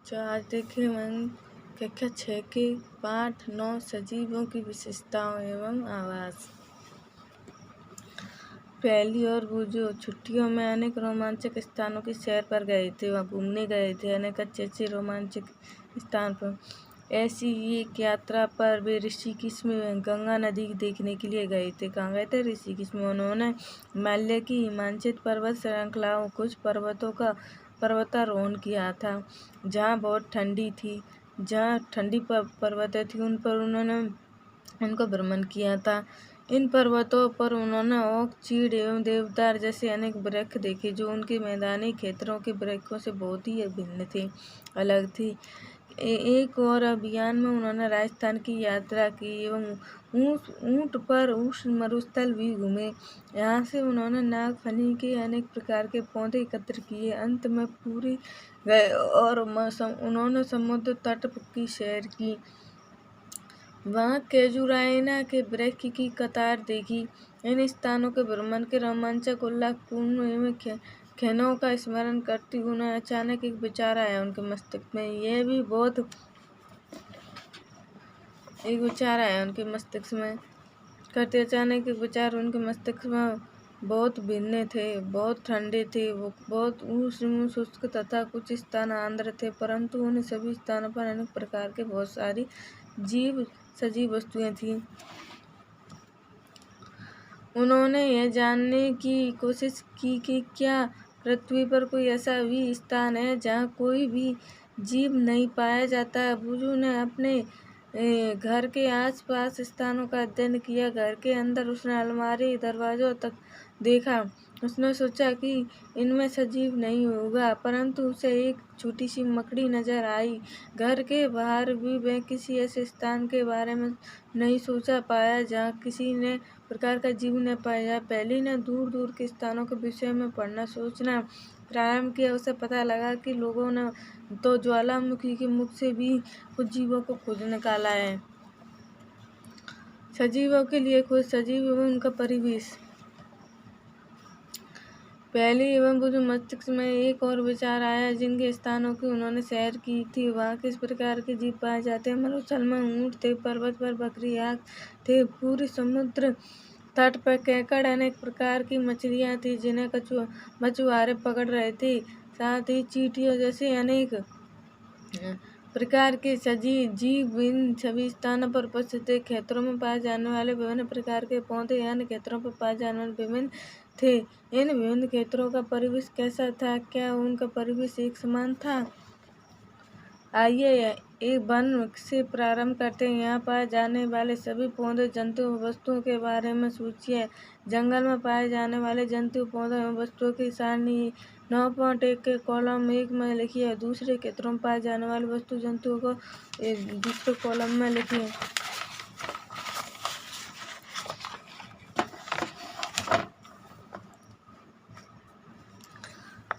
तो आज देखें हम कक्षा 6 के पाठ 9 सजीवों की विशेषताओं एवं आवास। पहली और बूझो। छुट्टियों में अनेक रोमांचक स्थानों की सैर पर गए थे, वहाँ घूमने गए थे अनेक अच्छे रोमांचक स्थान पर। ऐसी ही एक यात्रा पर वे ऋषिकेश में गंगा नदी देखने के लिए गए थे। कहाँ गए थे? ऋषिकेश में। उन्होंने हिमालय की हिमांचित पर्वत श्रृंखलाओं कुछ पर्वतों का पर्वतारोहण किया था, जहाँ बहुत ठंडी थी, जहाँ ठंडी पर्वतें थी उन पर उन्होंने उनका भ्रमण किया था। इन पर्वतों पर उन्होंने ओक, चीड़ एवं देवदार जैसे अनेक वृक्ष देखे, जो उनके मैदानी क्षेत्रों के वृक्षों से बहुत ही भिन्न थे, अलग थी। एक और अभियान में उन्होंने राजस्थान की यात्रा की एवं ऊंट पर उस मरुस्थल भी घूमे। यहाँ से उन्होंने नागफनी के अनेक प्रकार के पौधे एकत्र किए। अंत में पूरी गए और उन्होंने समुद्र तट की सैर की। वहाँ कैजुराइना के वृक्ष की कतार देखी। इन स्थानों के भ्रमण के रोमांचक, उल्लासपूर्ण एवं क्षणों का स्मरण करती उन्हें अचानक एक विचार आया उनके मस्तिष्क में। यह भी बहुत एक विचार आया उनके मस्तिष्क में करते अचानक एक विचार उनके मस्तिष्क में बहुत भिन्न थे, बहुत ठंडे थे, वो बहुत उष्ण शुष्क तथा कुछ स्थान आर्द्र थे, परंतु उन सभी स्थानों पर अनेक प्रकार के बहुत सारी सजीव वस्तुएं थीं। उन्होंने यह जानने की कोशिश की कि क्या पृथ्वी पर कोई ऐसा भी स्थान है जहाँ कोई भी जीव नहीं पाया जाता। बुजू ने अपने घर के आसपास स्थानों का अध्ययन किया। घर के अंदर उसने अलमारी दरवाजों तक देखा। उसने सोचा कि इनमें सजीव नहीं होगा, परंतु उसे एक छोटी सी मकड़ी नजर आई। घर के बाहर भी वह किसी ऐसे स्थान के बारे में नहीं सोचा पाया जहाँ किसी ने प्रकार का जीव न पाया जाए। पहले ने दूर दूर के स्थानों के विषय में पढ़ना सोचना प्रारंभ किया। उसे पता लगा कि लोगों ने तो ज्वालामुखी के मुख से भी कुछ जीवों को खोज निकाला है। सजीवों के लिए खोज, सजीव एवं उनका परिवेश। पहले एवं बुझ मस्तिष्क में एक और विचार आया। जिनके स्थानों की उन्होंने सैर की थी वहाँ किस प्रकार के जीव पाए जाते हैं। मरुस्थल में ऊँट थे, पर्वत पर बकरी आग थे, पूरी समुद्र तट पर केकड़, अनेक प्रकार की मछलियाँ थी जिन्हें मछुआरे पकड़ रहे थे। साथ ही चींटियों जैसे अनेक प्रकार के जीव इन सभी स्थानों पर उपस्थित थे। क्षेत्रों में पाए जाने वाले विभिन्न प्रकार के पौधे अन्य क्षेत्रों पर पाए जाने वाले विभिन्न थे। इन विभिन्न क्षेत्रों का परिवेश कैसा था? क्या उनका परिवेश एक समान था? आइए एक वन से प्रारंभ करते हैं। यहाँ पाए जाने वाले सभी पौधे, जंतु एवं वस्तुओं के बारे में सोचिए। जंगल में पाए जाने वाले जंतु, पौधों एवं वस्तुओं की सारणी 9.1 के कॉलम 1 में लिखिए। दूसरे क्षेत्रों में पाए जाने वाले वस्तु जंतुओं को दूसरे कॉलम में लिखिए।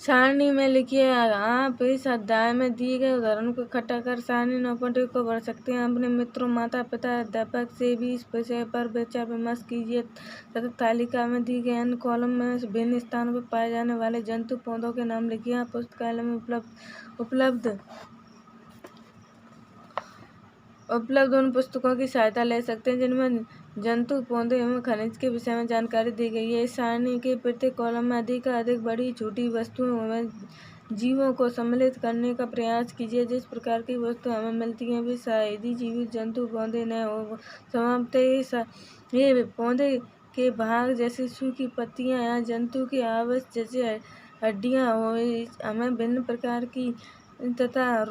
सारणी में लिखिए। आप इस अध्याय में दिए गए उदाहरण को इकट्ठा कर सारणी 9.1 को भर सकते हैं। अपने मित्रों, माता पिता, अध्यापक से भी इस विषय पर विचार विमर्श कीजिए तथा तालिका में दिए गए अन्य कॉलम में विभिन्न स्थानों पर पाए जाने वाले जंतु, पौधों के नाम लिखिए। आप पुस्तकालय में उपलब्ध उन पुस्तकों की सहायता ले सकते हैं जिनमें जंतु, पौधे एवं खनिज के विषय में जानकारी दी गई है। इस सारणी के प्रत्येक कॉलम में अधिक बड़ी छोटी वस्तुओं एवं जीवों को सम्मिलित करने का प्रयास कीजिए। जिस प्रकार की वस्तु हमें मिलती हैं वे शायद जीवित जंतु, पौधे न हो। समाप्त ये पौधे के भाग जैसे सूखी पत्तियां या जंतु के आवास जैसे हड्डियां हो। हमें भिन्न प्रकार की तथा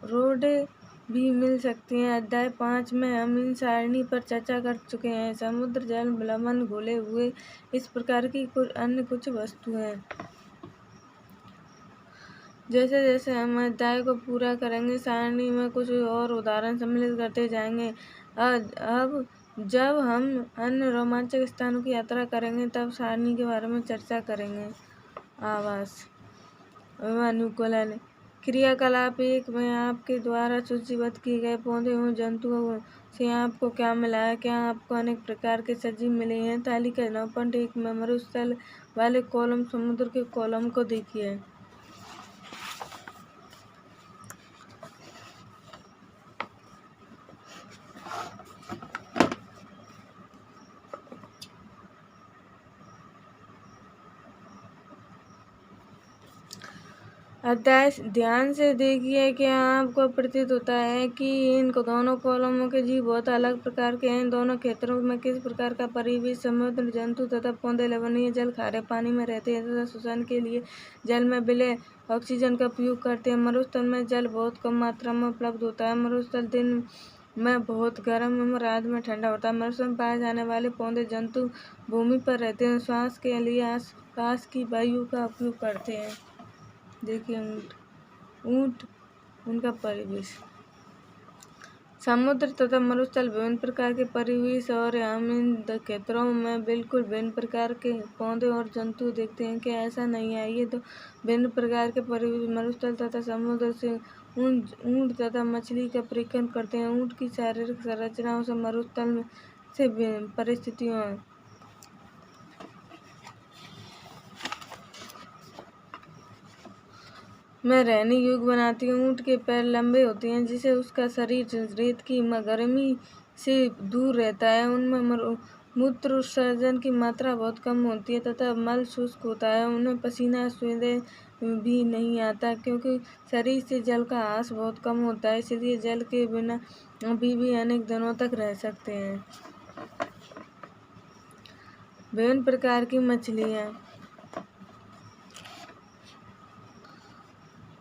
रोडे भी मिल सकती हैं। अध्याय 5 में हम इन सारणी पर चर्चा कर चुके हैं। समुद्र जल, लवण घुले हुए, इस प्रकार की कुछ वस्तुएं। जैसे जैसे हम अध्याय को पूरा करेंगे सारणी में कुछ और उदाहरण सम्मिलित करते जाएंगे। अब जब हम अन्य रोमांचक स्थानों की यात्रा करेंगे तब सारणी के बारे में चर्चा करेंगे। आवास अनुकूलन। क्रियाकलाप 1 में आपके द्वारा सूचीबद्ध किए गए पौधे एवं जंतुओं से आपको क्या मिला है? क्या आपको अनेक प्रकार के सजीव मिले हैं? तालिका 9.1 में मरुस्थल वाले कॉलम, समुद्र के कॉलम को देखिए। अध्याय ध्यान से देखिए, क्या आपको प्रतीत होता है कि इन दोनों कॉलमों के जीव बहुत अलग प्रकार के हैं? इन दोनों क्षेत्रों में किस प्रकार का परिवेश? समुद्र जंतु तथा पौधे लवणीय जल, खारे पानी में रहते हैं तथा श्वसन के लिए जल में विलय ऑक्सीजन का उपयोग करते हैं। मरुस्थल में जल बहुत कम मात्रा में उपलब्ध होता है। मरुस्थल दिन में बहुत गर्म एवं रात में ठंडा होता है। मरुस्थल में पाए जाने वाले पौधे जंतु भूमि पर रहते हैं, श्वास के लिए आसपास की वायु का उपयोग करते हैं। देखिए ऊंट उनका परिवेश। समुद्र तथा मरुस्थल विभिन्न प्रकार के परिवेश और हम इन क्षेत्रों में बिल्कुल भिन्न प्रकार के पौधे और जंतु देखते हैं। क्या ऐसा नहीं है? ये तो भिन्न प्रकार के परिवेश मरुस्थल तथा समुद्र से ऊंट तथा मछली का परीक्षण करते हैं। ऊंट की शारीरिक संरचनाओं से मरुस्थल से परिस्थितियों में रहने योग्य बनाती है। ऊंट के पैर लंबे होते हैं, जिससे उसका शरीर रेत की गर्मी से दूर रहता है। उनमें मूत्र उत्सर्जन की मात्रा बहुत कम होती है तथा मल शुष्क होता है। उन्हें पसीना स्वतः भी नहीं आता, क्योंकि शरीर से जल का ह्रास बहुत कम होता है, इसलिए जल के बिना अभी भी अनेक दिनों तक रह सकते हैं। विभिन्न प्रकार की मछलियाँ।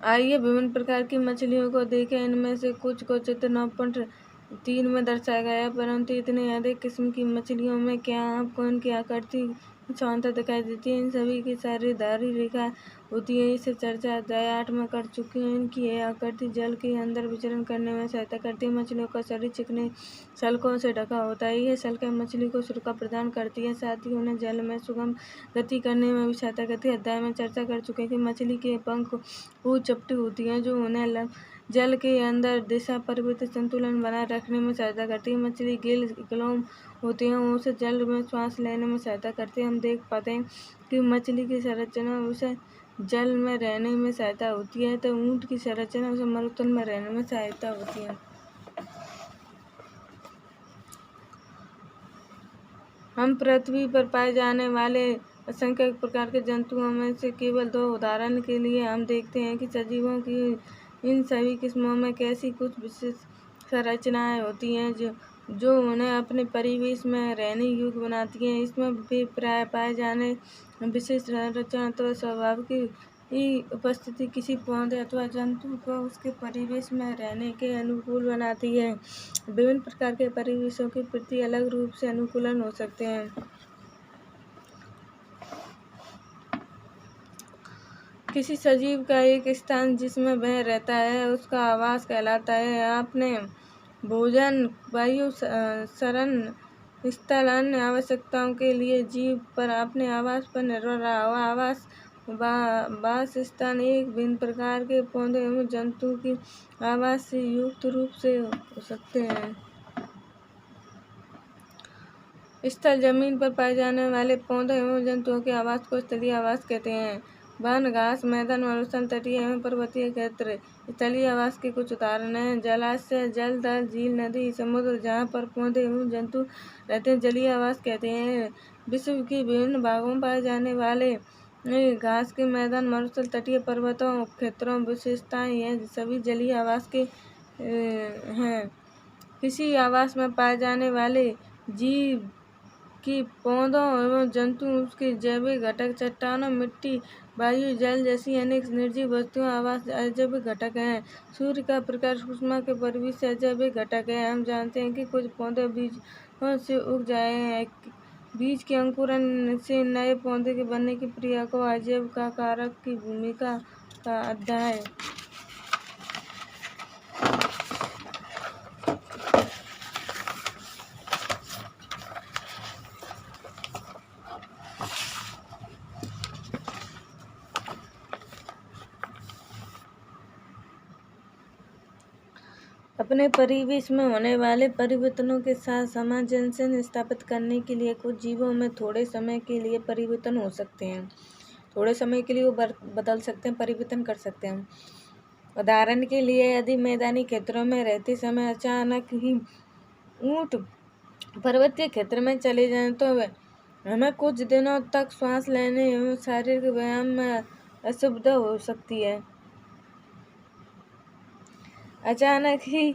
आइए विभिन्न प्रकार की मछलियों को देखें। इनमें से कुछ को चित्र 9.3 में दर्शाया गया है, परंतु इतनी अधिक किस्म की मछलियों में क्या आपको इनकी आकृति समानता दिखाई देती है? इन सभी की सारी धारी रेखा होती है। इससे चर्चा अध्याय 8 में कर चुकी है। इनकी यह आकृति जल के अंदर विचरण करने में सहायता करती है। मछलियों का शरीर चिकने शल्कों से ढका होता है। यह शल्कें मछली को सुरक्षा प्रदान करती है, साथ ही उन्हें जल में सुगम गति करने में भी सहायता करती है। अध्याय में चर्चा कर चुके हैं कि मछली के पंख बहुत चपटी होती है, जो उन्हें जल के अंदर दिशा परिवर्तित संतुलन बनाए रखने में सहायता करती है। मछली गिलोम होते हैं, उसे जल में श्वास लेने में सहायता करते हैं। हम देख पाते हैं कि मछली की संरचना उसे जल में रहने में सहायता होती है, तो ऊंट की संरचना उसे मरुस्थल में रहने में सहायता होती है। हम पृथ्वी पर पाए जाने वाले असंख्य प्रकार के जंतुओं में से केवल 2 उदाहरण के लिए हम देखते हैं कि सजीवों की इन सभी किस्मों में कैसी कुछ विशेष संरचनाएं होती हैं जो उन्हें अपने परिवेश में रहने योग्य बनाती हैं। इसमें भी प्राय पाए जाने विशेष संरचना अथवा स्वभाव की उपस्थिति किसी पौधे अथवा जंतु को उसके परिवेश में रहने के अनुकूल बनाती है। विभिन्न प्रकार के परिवेशों के प्रति अलग रूप से अनुकूलन हो सकते हैं। किसी सजीव का एक स्थान जिसमें वह रहता है उसका आवास कहलाता है। आपने भोजन, वायु, शरण स्थल, अन्य आवश्यकताओं के लिए जीव पर अपने आवास पर निर्भर रहा हुआ आवास वास स्थान एक भिन्न प्रकार के पौधे एवं जंतु की आवास से युक्त रूप से हो सकते हैं। स्थल जमीन पर पाए जाने वाले पौधे एवं जंतुओं के आवास को स्थलीय आवास कहते हैं। वन, घास मैदान, मरुस्थल, तटीय एवं पर्वतीय क्षेत्र स्थलीय आवास के कुछ उदाहरण हैं। जलाशय, जलधर, झील, नदी, समुद्र जहाँ पर पौधे एवं जंतु रहते हैं जलीय आवास कहते हैं। विश्व के विभिन्न भागों में पाए जाने वाले घास के मैदान, मरुस्थल, तटीय पर्वतों क्षेत्रों विशेषताएं यह सभी जलीय आवास के हैं। किसी आवास में पाए जाने वाले जीव की पौधों एवं जंतु उसके जैविक घटक चट्टानों, मिट्टी, वायु, जल जैसी अनेक निर्जीव वस्तुओं आवास अजैविक घटक हैं। सूर्य का प्रकाश ऊष्मा के परिवेश से अजैविक घटक है। हम जानते हैं कि कुछ पौधे बीजों से उग जाए हैं। बीज के अंकुरण से नए पौधे के बनने की प्रक्रिया को अजैविक कारक की भूमिका का अध्याय। अपने परिवेश में होने वाले परिवर्तनों के साथ सामंजस्य स्थापित करने के लिए कुछ जीवों में थोड़े समय के लिए परिवर्तन हो सकते हैं। थोड़े समय के लिए वो बदल सकते हैं, परिवर्तन कर सकते हैं। उदाहरण के लिए यदि मैदानी क्षेत्रों में रहते समय अचानक ही ऊंट पर्वतीय क्षेत्र में चले जाएं तो हमें कुछ दिनों तक सांस लेने एवं शारीरिक व्यायाम में असुविधा हो सकती है। अचानक ही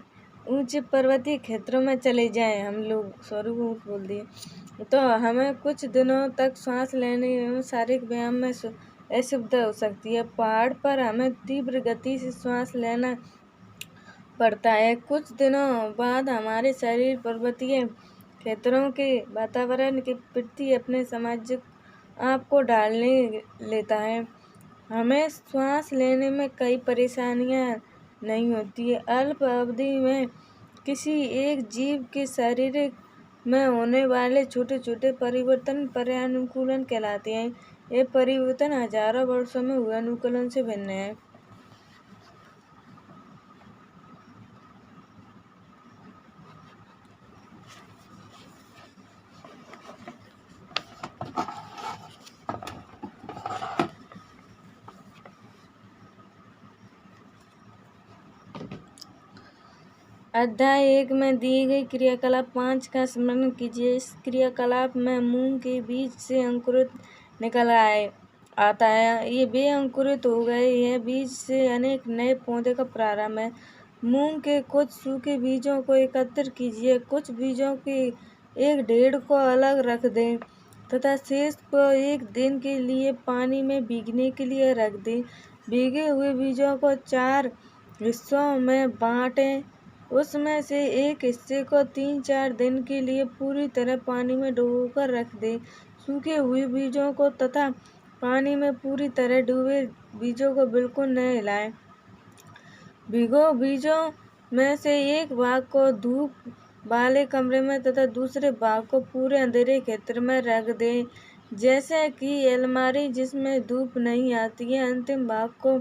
ऊंचे पर्वतीय क्षेत्रों में चले जाएं। हम लोग सॉरी ऊँट बोल दिए तो हमें कुछ दिनों तक सांस लेने एवं शारीरिक व्यायाम में असुविधा हो सकती है। पहाड़ पर हमें तीव्र गति से सांस लेना पड़ता है। कुछ दिनों बाद हमारे शरीर पर्वतीय क्षेत्रों के वातावरण के प्रति अपने सामाजिक आप को ढालने लेता है। हमें सांस लेने में कई परेशानियां नहीं होती है। अल्प अवधि में किसी एक जीव के शरीर में होने वाले छोटे छोटे परिवर्तन पर्यानुकूलन कहलाते हैं। ये परिवर्तन हजारों वर्षों में हुए अनुकूलन से भिन्न है। अध्याय 1 में दी गई क्रियाकलाप 5 का स्मरण कीजिए। इस क्रियाकलाप में मूंग के बीज से अंकुरित निकल आता है। ये वे अंकुरित हो गए। यह बीज से अनेक नए पौधे का प्रारंभ है। मूंग के कुछ सूखे बीजों को एकत्र कीजिए। कुछ बीजों के एक ढेर को अलग रख दें तथा शेष को एक दिन के लिए पानी में भीगने के लिए रख दें। भीगे हुए बीजों को 4 हिस्सों में बांटें। उसमें से एक हिस्से को 3-4 दिन के लिए पूरी तरह पानी में डुबोकर रख दें। सूखे हुए बीजों को तथा पानी में पूरी तरह डूबे बीजों को बिल्कुल न हिलाएं। भीगे बीजों में से एक भाग को धूप वाले कमरे में तथा दूसरे भाग को पूरे अंधेरे क्षेत्र में रख दें, जैसे कि अलमारी जिसमें धूप नहीं आती है। अंतिम भाग को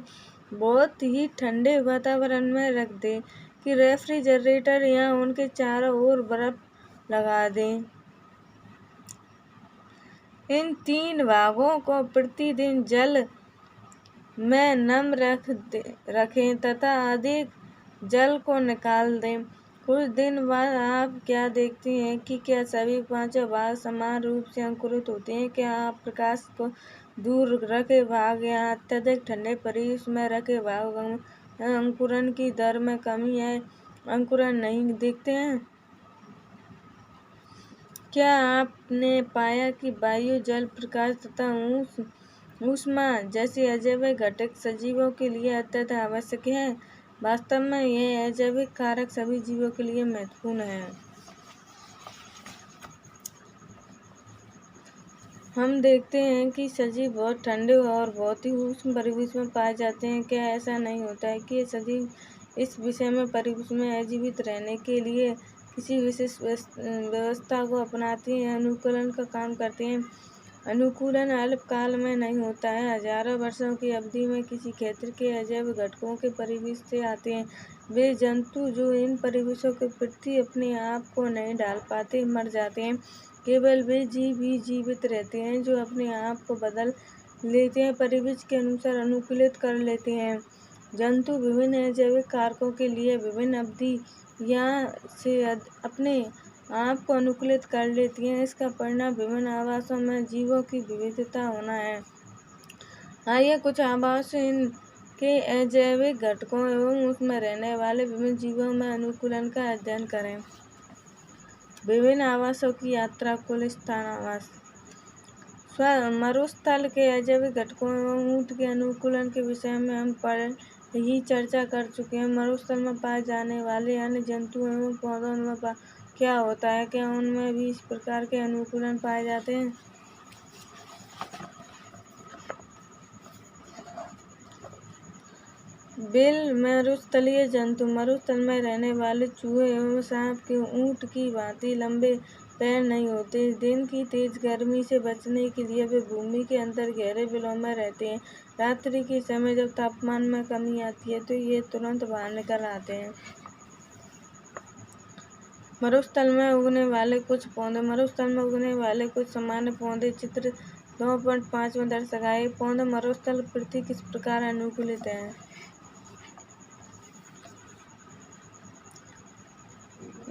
बहुत ही ठंडे वातावरण में रख दें कि रेफ्रिजरेटर या उनके चारों ओर बर्फ लगा दें। इन 3 भागों को प्रतिदिन जल में नम रखें तथा अधिक जल को निकाल दें। कुछ दिन बाद आप क्या देखते हैं कि क्या सभी 5 भाग समान रूप से अंकुरित होते हैं? क्या आप प्रकाश को दूर रखे भाग या अत्यधिक ठंडे परिवेश में रखे भाग अंकुरण की दर में कमी या अंकुरण नहीं देखते हैं? क्या आपने पाया कि वायु, जल, प्रकाश तथा ऊष्मा जैसे अजैविक घटक सजीवों के लिए अत्यंत आवश्यक है? वास्तव में यह अजैविक कारक सभी जीवों के लिए महत्वपूर्ण है। हम देखते हैं कि सजीव बहुत ठंडे और बहुत ही उष्ण परिवेश में पाए जाते हैं। क्या ऐसा नहीं होता है कि सजीव इस विषय में परिवेश में आजीवित रहने के लिए किसी विशेष व्यवस्था को अपनाते हैं, अनुकूलन का काम करते हैं? अनुकूलन अल्पकाल में नहीं होता है। हजारों वर्षों की अवधि में किसी क्षेत्र के अजैविक घटकों के परिवेश से आते हैं। वे जंतु जो इन परिवेशों के प्रति अपने आप को नहीं ढाल पाते मर जाते हैं। केवल वे जीव ही जीवित रहते हैं जो अपने आप को बदल लेते हैं, परिवेश के अनुसार अनुकूलित कर लेते हैं। जंतु विभिन्न अजैविक कारकों के लिए विभिन्न अवधि या से अपने आप को अनुकूलित कर लेती हैं। इसका परिणाम विभिन्न आवासों में जीवों की विविधता होना है। आइए कुछ आवासों इनके अजैविक घटकों एवं उसमें रहने वाले विभिन्न जीवों में अनुकूलन का अध्ययन करें। विभिन्न आवासों की यात्रा। कुल स्थान आवास। मरुस्थल के अजैविक घटकों एवं ऊँट के अनुकूलन के विषय में हम पहले ही चर्चा कर चुके हैं। मरुस्थल में पाए जाने वाले अन्य जंतु एवं पौधों में क्या होता है? क्या उनमें भी इस प्रकार के अनुकूलन पाए जाते हैं? बिल मरुस्थलीय जंतु। मरुस्थल में रहने वाले चूहे एवं सांप के ऊँट की भांति लंबे पैर नहीं होते। दिन की तेज गर्मी से बचने के लिए वे भूमि के अंदर गहरे बिलों में रहते हैं। रात्रि के समय जब तापमान में कमी आती है तो ये तुरंत बाहर निकल आते हैं। मरुस्थल में उगने वाले कुछ पौधे। मरुस्थल में उगने वाले कुछ सामान्य पौधे चित्र 2.5 में दर्शाए पौधे मरुस्थल प्रति किस प्रकार अनुकूलित हैं?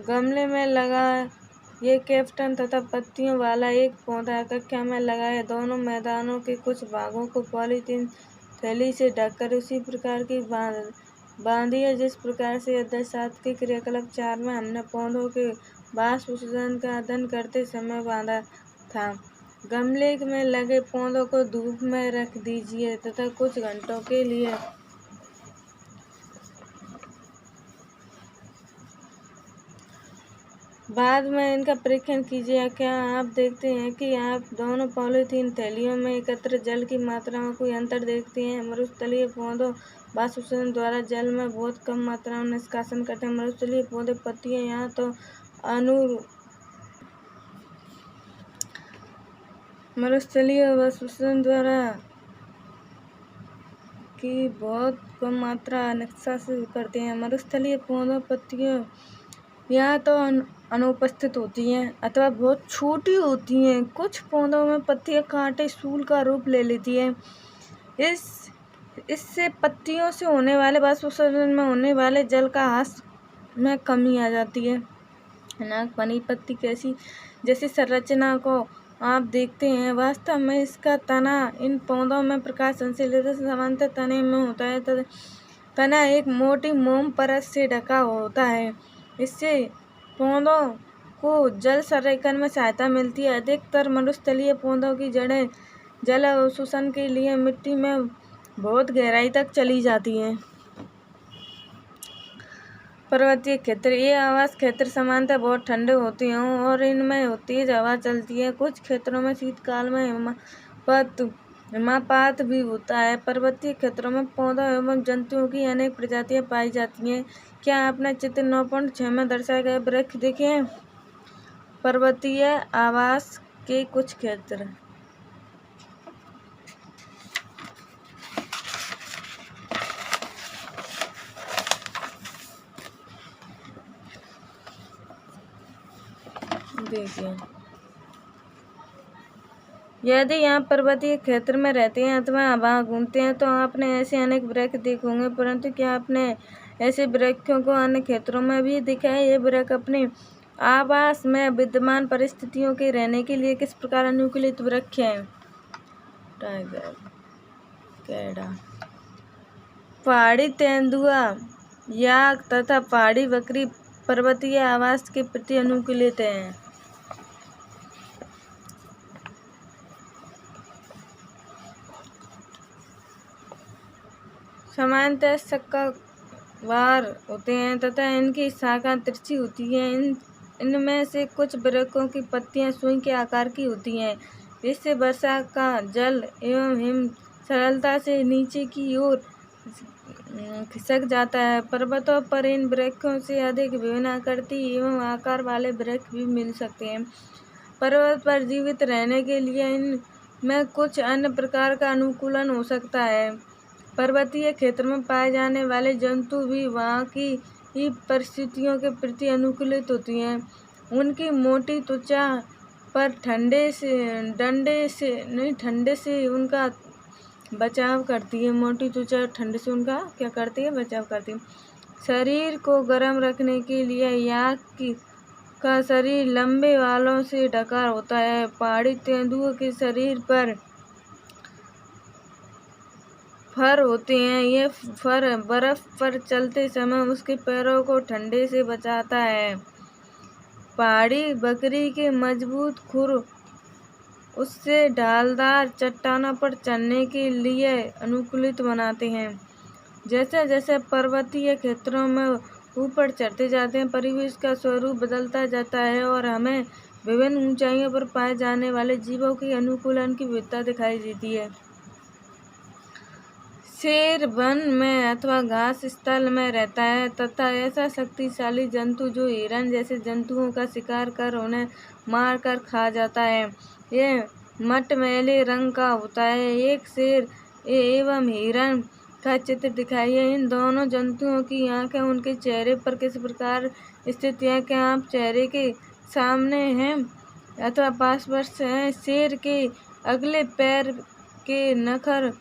गमले में लगा ये कैप्टन तथा पत्तियों वाला एक पौधा कक्षा में लगा है। दोनों मैदानों के कुछ भागों को पॉलीथीन थैली से ढककर उसी प्रकार की बांधी है। जिस प्रकार से अध्याय 7 के क्रियाकलाप 4 में हमने पौधों के बाष्प उत्सर्जन का अध्ययन करते समय बांधा था। गमले में लगे पौधों को धूप में रख दीजिए तथा कुछ घंटों के लिए बाद में इनका परीक्षण कीजिए। क्या आप देखते हैं कि आप दोनों पॉलीथीन थैलियों में एकत्र जल की मात्रा में कोई अंतर देखते हैं? मरुस्थलीय पौधों बाष्प उत्सर्जन द्वारा जल में बहुत कम मात्रा में निष्कासन करते हैं। मरुस्थलीय पौधे पत्तियां यहाँ तो मरुस्थलीय बाष्प उत्सर्जन द्वारा की बहुत कम मात्रा निष्कासित करते हैं। मरुस्थलीय पौधों पत्तियों या तो अनुपस्थित होती हैं अथवा बहुत छोटी होती हैं। कुछ पौधों में पत्तियां कांटे सूल का रूप ले लेती हैं। इससे पत्तियों से होने वाले बाष्प उत्सर्जन में होने वाले जल का ह्रास में कमी आ जाती है। नागफनी पत्ती कैसी जैसी संरचना को आप देखते हैं, वास्तव में इसका तना इन पौधों में प्रकाश संश्लेषण समानांतर तने में होता है। तना एक मोटी मोम परत से ढका होता है। इससे पौधों को जल संरेखन में सहायता मिलती है। अधिकतर मरुस्थलीय पौधों की जड़ें जल अवशोषण के लिए मिट्टी में बहुत गहराई तक चली जाती हैं। पर्वतीय क्षेत्र, ये आवास क्षेत्र सामान्यतः बहुत ठंडे होते हैं और इनमें तेज हवा चलती है। कुछ क्षेत्रों में शीतकाल में हिमपात भी होता है। पर्वतीय क्षेत्रों में पौधों एवं जंतुओं की अनेक प्रजातियां पाई जाती हैं। क्या आपने चित्र 9.6 में दर्शाए गए वृक्ष देखे हैं? पर्वतीय आवास के कुछ क्षेत्र। देखिए, यदि आप पर्वतीय क्षेत्र में रहते हैं अथवा वहाँ घूमते हैं तो आपने ऐसे अनेक वृक्ष देखे होंगे, परंतु क्या आपने ऐसे वृक्षों को अन्य क्षेत्रों में भी देखा है? ये वृक्ष अपने आवास में विद्यमान परिस्थितियों के रहने के लिए किस प्रकार अनुकूलित वृक्ष हैं? टाइगर, कैडा, पहाड़ी तेंदुआ, याक तथा पहाड़ी बकरी पर्वतीय आवास के प्रति अनुकूलित हैं। सामान्यतः शक्काकार होते हैं तथा इनकी शाखा तिरछी होती है। इनमें से कुछ वृक्षों की पत्तियां सुई के आकार की होती हैं। इससे वर्षा का जल एवं हिम सरलता से नीचे की ओर खिसक जाता है। पर्वतों पर इन वृक्षों से अधिक विभिन्न आकृति एवं आकार वाले वृक्ष भी मिल सकते हैं। पर्वत पर जीवित रहने के लिए इनमें कुछ अन्य प्रकार का अनुकूलन हो सकता है। पर्वतीय क्षेत्र में पाए जाने वाले जंतु भी वहाँ की परिस्थितियों के प्रति अनुकूलित होती हैं। उनकी मोटी त्वचा पर ठंडे से उनका बचाव करती है। मोटी त्वचा ठंड से उनका क्या करती है? बचाव करती है। शरीर को गर्म रखने के लिए याक का शरीर लंबे बालों से ढका होता है। पहाड़ी तेंदुओं के शरीर पर फर होते हैं। ये फर बर्फ पर चलते समय उसके पैरों को ठंडे से बचाता है। पहाड़ी बकरी के मजबूत खुर उससे ढालदार चट्टानों पर चढ़ने के लिए अनुकूलित बनाते हैं। जैसे जैसे पर्वतीय क्षेत्रों में ऊपर चढ़ते जाते हैं, परिवेश का स्वरूप बदलता जाता है और हमें विभिन्न ऊंचाइयों पर पाए जाने वाले जीवों के अनुकूलन की विविधता दिखाई देती है। शेर वन में अथवा घास स्थल में रहता है तथा ऐसा शक्तिशाली जंतु जो हिरण जैसे जंतुओं का शिकार कर उन्हें मार कर खा जाता है। यह मटमैले रंग का होता है। एक शेर एवं हिरण का चित्र दिखाइए। इन दोनों जंतुओं की आंखें उनके चेहरे पर किस प्रकार स्थित हैं? क्या आप चेहरे के सामने हैं अथवा पास हैं? शेर के अगले पैर के नखर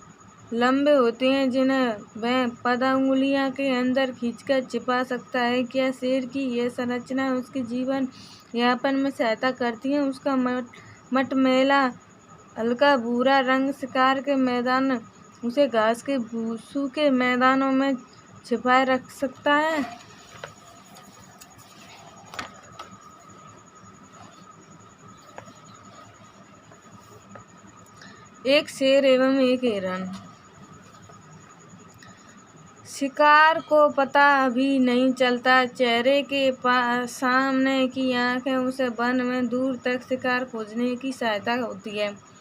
लंबे होते हैं जिन्हें वह पदांगुलियां के अंदर खींचकर छिपा सकता है। क्या शेर की यह संरचना उसके जीवन यापन में सहायता करती है? उसका मटमैला हल्का भूरा रंग शिकार के मैदान उसे घास के सूखे मैदानों में छिपाए रख सकता है। एक शेर एवं एक हिरन। शिकार को पता भी नहीं चलता, चेहरे के सामने की आंखें उसे वन में दूर तक शिकार खोजने की सहायता होती है।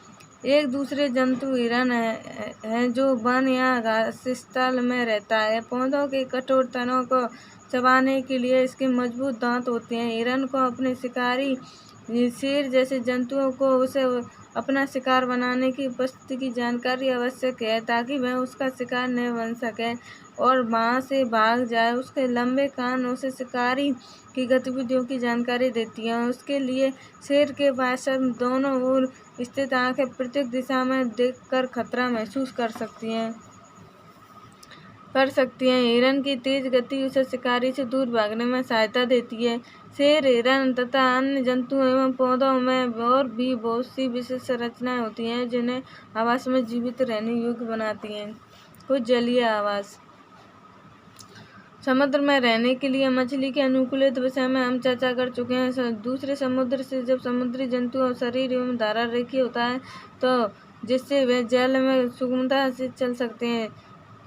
एक दूसरे जंतु हिरन है जो वन या घासस्थल में रहता है। पौधों के कठोर तनों को चबाने के लिए इसके मजबूत दांत होते हैं। हिरन को अपने शिकारी शेर जैसे जंतुओं को उसे अपना शिकार बनाने की उपस्थिति की जानकारी आवश्यक है ताकि वह उसका शिकार न बन सके और वहां से भाग जाए। उसके लंबे कान उसे शिकारी की गतिविधियों की जानकारी देती हैं। उसके लिए शेर के पास दोनों ओर स्थित आंखें प्रत्येक दिशा में देखकर खतरा महसूस कर सकती हैं। हिरन की तेज गति उसे शिकारी से दूर भागने में सहायता देती है। शेर, हिरन तथा अन्य जंतुओं एवं पौधों में और भी बहुत सी विशेष संरचनाएं होती हैं जिन्हें आवास में जीवित रहने योग्य बनाती हैं। कुछ जलीय आवास। समुद्र में रहने के लिए मछली के अनुकूलित विषय में हम चर्चा कर चुके हैं। दूसरे समुद्र से जब समुद्री जंतु शरीर एवं धारा रेखीय होता है तो जिससे वे जल में सुगमता से चल सकते हैं।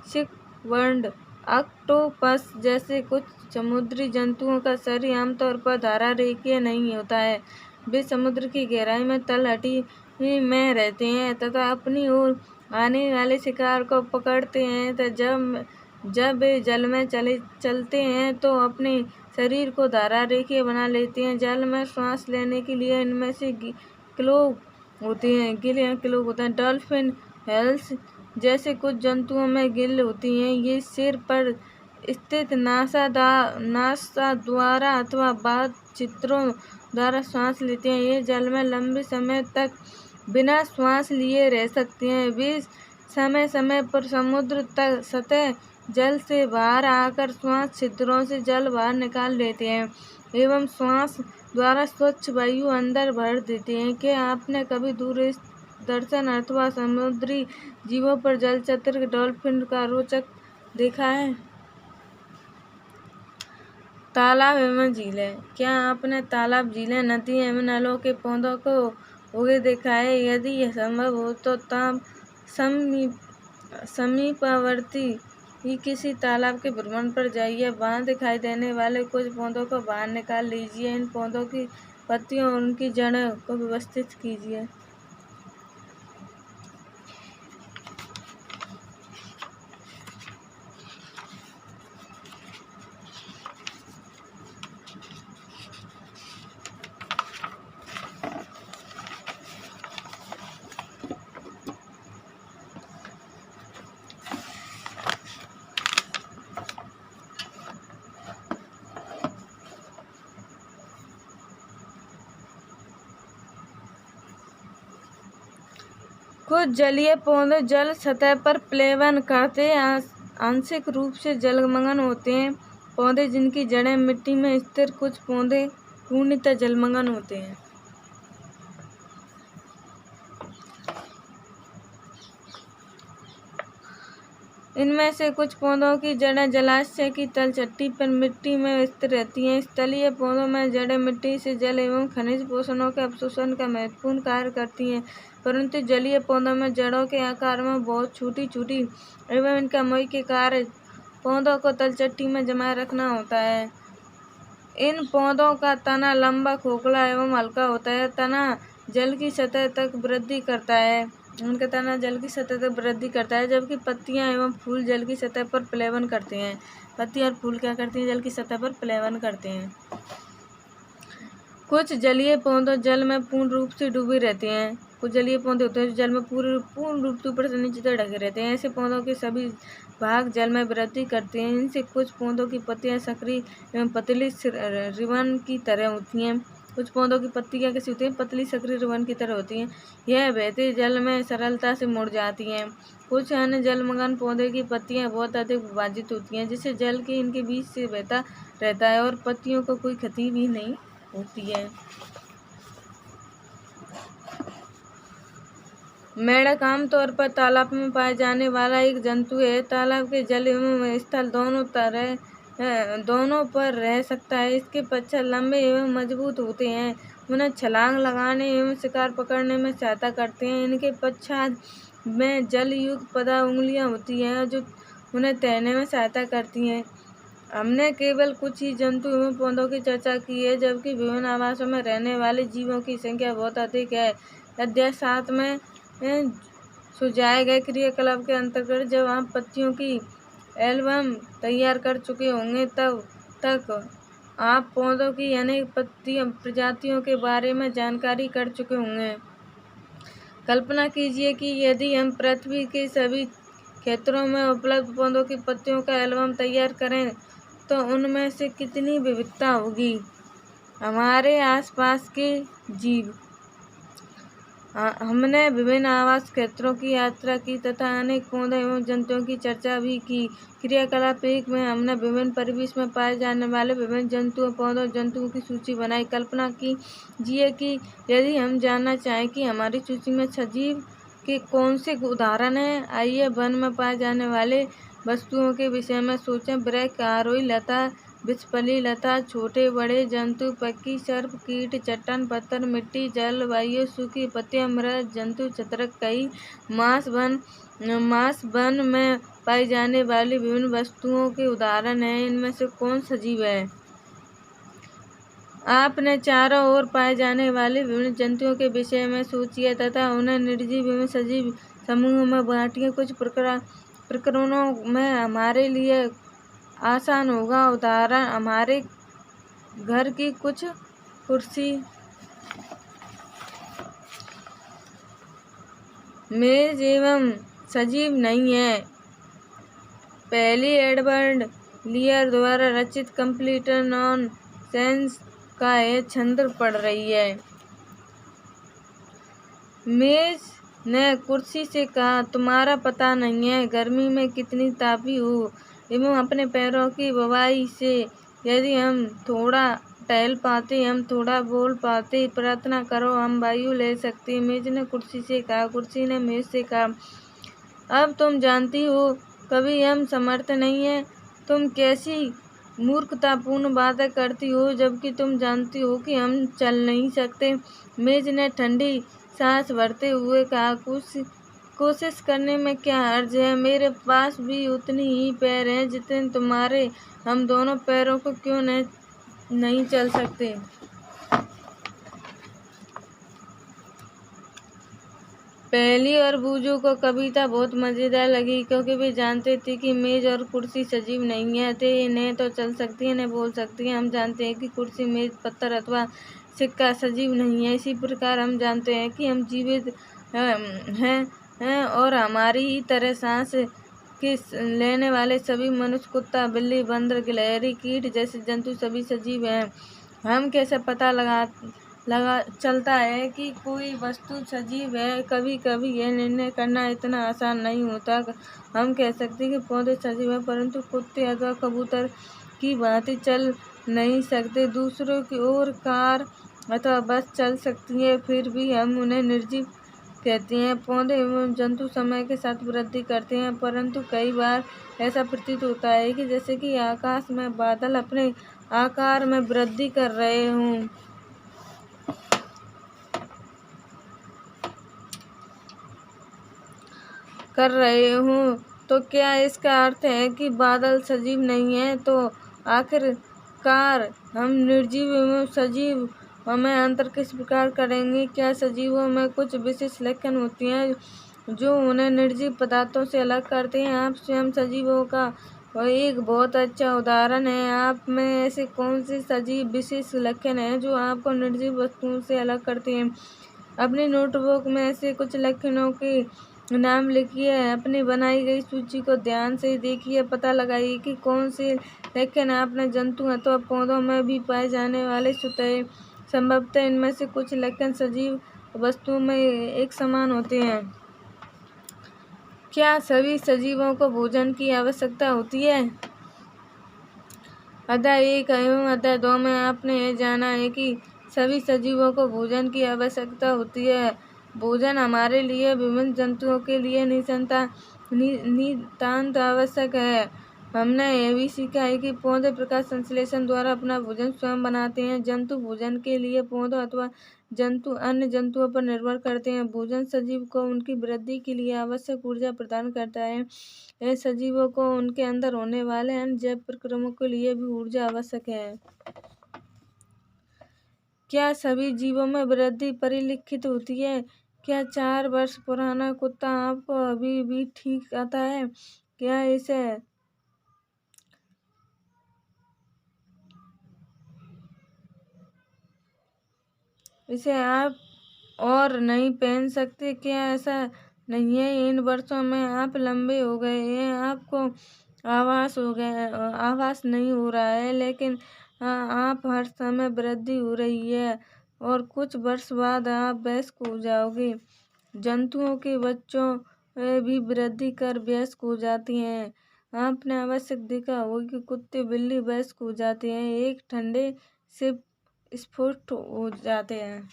स्क्विड, ऑक्टोपस जैसे कुछ समुद्री जंतुओं का शरीर आमतौर पर धारा रेखीय नहीं होता है। वे समुद्र की गहराई में तलहटी में रहते हैं तथा अपनी ओर आने वाले शिकार को पकड़ते हैं। जब वे जल में चलते हैं तो अपने शरीर को धारा रेखीय बना लेते हैं। जल में सांस लेने के लिए इनमें से क्लोव होते हैं। डॉल्फिन, व्हेल्स जैसे कुछ जंतुओं में गिल्ल होती हैं। ये सिर पर स्थित नासा द्वारा अथवा बाह्य छिद्रों द्वारा सांस लेते हैं। ये जल में लंबे समय तक बिना सांस लिए रह सकते हैं। वे समय समय पर समुद्र सतह जल से बाहर आकर श्वास छिद्रों से जल बाहर निकाल लेते हैं एवं श्वास द्वारा स्वच्छ वायु अंदर भर देते हैं। क्या आपने कभी दूरदर्शन अथवा समुद्री जीवों पर जलचक्र डॉल्फिन का रोचक देखा है? तालाब एवं झीलें। क्या आपने तालाब, झीलें, नदी एवं नलों के पौधों को उगे देखा है? यदि यह संभव हो तो समीपवर्ती किसी तालाब के भ्रमण पर जाइए। वहां दिखाई देने वाले कुछ पौधों को बाहर निकाल लीजिए। इन पौधों की पत्तियों और उनकी जड़ों को व्यवस्थित कीजिए। कुछ जलीय पौधे जल सतह पर प्लावन करते आंशिक रूप से जलमग्न होते हैं। पौधे जिनकी जड़ें मिट्टी में स्थिर। कुछ पौधे पूर्णतः जलमग्न होते हैं। इनमें से कुछ पौधों की जड़ें जलाशय की तलछटी पर मिट्टी में स्थिर रहती हैं। स्थलीय पौधों में जड़ें मिट्टी से जल एवं खनिज पोषणों के अवशोषण का महत्वपूर्ण कार्य करती हैं, परंतु जलीय पौधों में जड़ों के आकार में बहुत छोटी एवं इनका मुख्य कार्य पौधों को तलछटी में जमाए रखना होता है। इन पौधों का तना लंबा, खोखला एवं हल्का होता है। तना जल की सतह तक वृद्धि करता है। जबकि पत्तियां एवं फूल जल की सतह पर प्लावन करते हैं। पत्तियां और फूल क्या करती हैं? जल की सतह पर प्लावन करते हैं। कुछ जलीय पौधे जल में पूर्ण रूप से डूबे रहते हैं। कुछ जलीय पौधे होते हैं जो जल में पूर्ण रूप से ऊपर से नीचे तक ढके रहते हैं। ऐसे पौधों के सभी भाग जल में वृद्धि करते हैं। इनसे कुछ पौधों की पत्तियां सक्रिय एवं पतली रिबन की तरह होती हैं। कुछ पौधों की पत्तियां कैसी होती हैं? पतली सक्रिय रिबन की तरह होती हैं। यह बहते जल में सरलता से मुड़ जाती हैं। कुछ अन्य जलमग्न पौधे की पत्तियां बहुत अधिक विभाजित होती हैं, जिससे जल के इनके बीच से बहता रहता है और पत्तियों को कोई क्षति भी नहीं होती है। मेंढक आमतौर पर तालाब में पाए जाने वाला एक जंतु है। तालाब के जल एवं स्थल दोनों पर रह सकता है। इसके पच्छर लंबे एवं मजबूत होते हैं। उन्हें छलांग लगाने एवं शिकार पकड़ने में सहायता करते हैं। इनके पश्चात में जल युक्त पदा उंगलियां होती हैं जो उन्हें तैरने में सहायता करती हैं। हमने केवल कुछ ही जंतु एवं पौधों की चर्चा की है, जबकि विभिन्न आवासों में रहने वाले जीवों की संख्या बहुत अधिक है। अध्याय 7 में सुझाए गए क्रियाकलाप के अंतर्गत जब आप पत्तियों की एल्बम तैयार कर चुके होंगे, तब तक आप पौधों की अनेक प्रजातियों के बारे में जानकारी कर चुके होंगे। कल्पना कीजिए कि यदि हम पृथ्वी के सभी क्षेत्रों में उपलब्ध पौधों की पत्तियों का एल्बम तैयार करें तो उनमें से कितनी विविधता होगी। हमारे आसपास के जीव। हमने विभिन्न आवास क्षेत्रों की यात्रा की तथा अनेक पौधों एवं जंतुओं की चर्चा भी की। क्रियाकलाप 1 में हमने विभिन्न परिवेश में पाए जाने वाले विभिन्न जंतुओं, पौधों, जंतुओं की सूची बनाई। कल्पना कीजिए कि यदि हम जानना चाहें कि हमारी सूची में सजीव के कौन से उदाहरण हैं। आइए वन में पाए जाने वाले वस्तुओं के विषय में सोचें। वृक्ष, आरोही लता, विषफली लता, छोटे बड़े जंतु, पक्षी, सर्प, कीट, चट्टान, पत्थर, मिट्टी, जल, वायु, सूखी पत्तियां, मृत जंतु, छत्रक, कई मांस वन में पाई जाने वाली विभिन्न वस्तुओं के उदाहरण हैं। इनमें से कौन सजीव है? आपने चारों ओर पाए जाने वाले विभिन्न जंतुओं के विषय में सोचिए तथा उन्हें निर्जीव एवं सजीव समूहों में बांटिए। कुछ प्रकरणों में हमारे लिए आसान होगा। उदाहरण, हमारे घर की कुछ कुर्सी, मेज एवं सजीव नहीं है। पहली एडवर्ड लीयर द्वारा रचित कंप्लीट नॉनसेंस का यह छंद पढ़ रही है। मेज ने कुर्सी से कहा, तुम्हारा पता नहीं है गर्मी में कितनी तापी हो एवं अपने पैरों की बवाई से यदि हम थोड़ा टहल पाते, हम थोड़ा बोल पाते, प्रार्थना करो, हम वायु ले सकते। मेज ने कुर्सी से कहा। कुर्सी ने मेज से कहा, अब तुम जानती हो कभी हम समर्थ नहीं है। तुम कैसी मूर्खतापूर्ण बातें करती हो जबकि तुम जानती हो कि हम चल नहीं सकते। मेज ने ठंडी सांस भरते हुए कहा, कोशिश करने में क्या हर्ज है। मेरे पास भी उतनी ही पैर हैं जितने तुम्हारे। हम दोनों पैरों को क्यों नहीं चल सकते। पहली और बूजू को कविता बहुत मजेदार लगी क्योंकि वे जानते थे कि मेज और कुर्सी सजीव नहीं है थे। न तो चल सकती है न बोल सकती है। हम जानते हैं कि कुर्सी, मेज, पत्थर अथवा सिक्का सजीव नहीं है। इसी प्रकार हम जानते हैं कि हम जीवित हैं और हमारी ही तरह सांस के लेने वाले सभी मनुष्य, कुत्ता, बिल्ली, बंदर, गिलहरी, कीट जैसे जंतु सभी सजीव हैं। हम कैसे पता चलता है कि कोई वस्तु सजीव है। कभी कभी यह निर्णय करना इतना आसान नहीं होता। हम कह सकते हैं कि पौधे सजीव हैं परंतु कुत्ते अथवा कबूतर की भांति चल नहीं सकते। दूसरों की ओर कार अथवा बस चल सकती है, फिर भी हम उन्हें निर्जीव कहते हैं। पौधे एवं जंतु समय के साथ वृद्धि करते हैं परंतु कई बार ऐसा प्रतीत होता है कि जैसे कि आकाश में बादल अपने आकार में वृद्धि कर रहे हों। तो क्या इसका अर्थ है कि बादल सजीव नहीं है? तो आखिरकार हम निर्जीव एवं सजीव में अंतर किस प्रकार करेंगे? क्या सजीवों में कुछ विशेष लक्षण होती हैं जो उन्हें निर्जीव पदार्थों से अलग करते हैं? आप स्वयं सजीवों का एक बहुत अच्छा उदाहरण है। आप में ऐसे कौन से सजीव विशेष लक्षण हैं जो आपको निर्जीव वस्तुओं से अलग करते हैं? अपनी नोटबुक में ऐसे कुछ लक्षणों के नाम लिखिए। अपनी बनाई गई सूची को ध्यान से देखिए। पता लगाइए कि कौन से लक्षण आपने जंतु अथवा पौधों में भी पाए जाने वाले संभवतः इनमें से कुछ लक्षण सजीव वस्तुओं में एक समान होते हैं। क्या सभी सजीवों को भोजन की आवश्यकता होती है? अध्याय 1 एवं अध्याय 2 में आपने यह जाना है कि सभी सजीवों को भोजन की आवश्यकता होती है। भोजन हमारे लिए विभिन्न जंतुओं के लिए नितांत आवश्यक है। हमने यह भी सीखा है कि पौधे प्रकाश संश्लेषण द्वारा अपना भोजन स्वयं बनाते हैं। जंतु भोजन के लिए पौधों अथवा अन्य जंतुओं पर निर्भर करते हैं। भोजन सजीव को उनकी वृद्धि के लिए आवश्यक ऊर्जा प्रदान करता है। यह सजीवों को उनके अंदर होने वाले अन्य जैव प्रक्रियाओं के लिए भी ऊर्जा आवश्यक है। क्या सभी जीवों में वृद्धि परिलक्षित होती है? क्या 4 वर्ष पुराना कुत्ता आपको अभी भी ठीक आता है? क्या इसे आप और नहीं पहन सकते? क्या ऐसा नहीं है? इन वर्षों में आप लंबे हो गए हैं, आपको आभास नहीं हो रहा है, लेकिन आप हर समय वृद्धि हो रही है और कुछ वर्ष बाद आप वयस्क हो जाओगे। जंतुओं के बच्चों भी वृद्धि कर वयस्क हो जाती हैं। आपने अवश्य देखा होगा कि कुत्ते बिल्ली वयस्क हो जाते हैं, एक ठंडे से स्फुट हो जाते हैं।